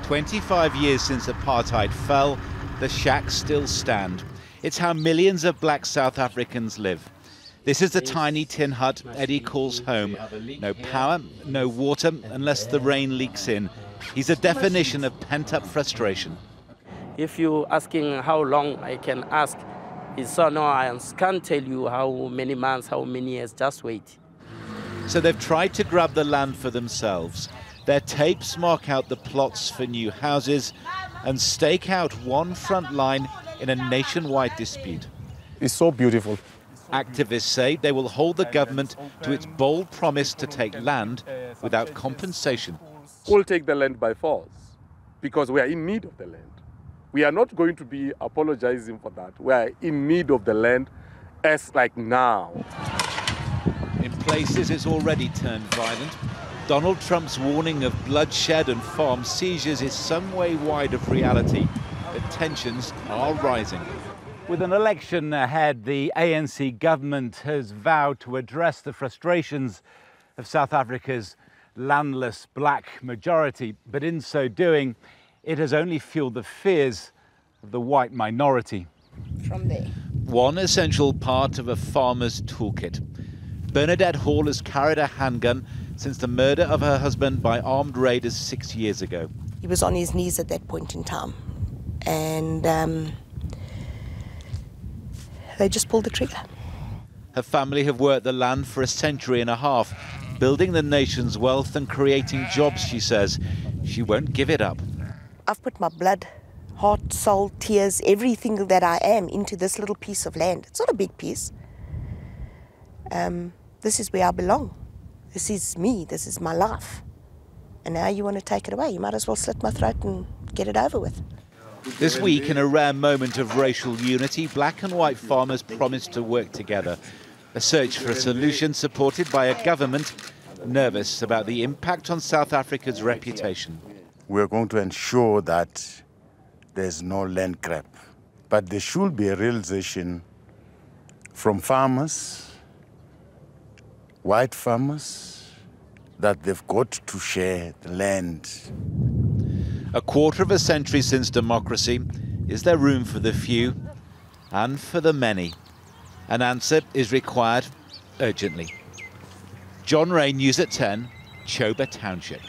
25 years since apartheid fell, the shacks still stand. It's how millions of black South Africans live. This is the tiny tin hut Eddie calls home. No power, no water, unless the rain leaks in. He's a definition of pent-up frustration. If you're asking how long I can ask, so no, I can't tell you how many months, how many years, just wait. So they've tried to grab the land for themselves. Their tapes mark out the plots for new houses and stake out one front line in a nationwide dispute. It's so beautiful. Activists say they will hold the government to its bold promise to take land without compensation. We'll take the land by force because we are in need of the land. We are not going to be apologizing for that. We are in need of the land as like now. In places it's already turned violent. Donald Trump's warning of bloodshed and farm seizures is some way wide of reality, but tensions are rising. With an election ahead, the ANC government has vowed to address the frustrations of South Africa's landless black majority, but in so doing, it has only fueled the fears of the white minority. From there. One essential part of a farmer's toolkit. Bernadette Hall has carried a handgun since the murder of her husband by armed raiders 6 years ago. He was on his knees at that point in time, and they just pulled the trigger. Her family have worked the land for a century and a half, building the nation's wealth and creating jobs, she says. She won't give it up. I've put my blood, heart, soul, tears, everything that I am into this little piece of land. It's not a big piece. This is where I belong. This is me. This is my life. And now you want to take it away. You might as well slit my throat and get it over with. This week, in a rare moment of racial unity, black and white farmers promised to work together. A search for a solution supported by a government nervous about the impact on South Africa's reputation. We're going to ensure that there's no land grab. But there should be a realization from farmers, white farmers, that they've got to share the land. A quarter of a century since democracy, is there room for the few and for the many? An answer is required urgently. John Ray, News at 10, Choba Township.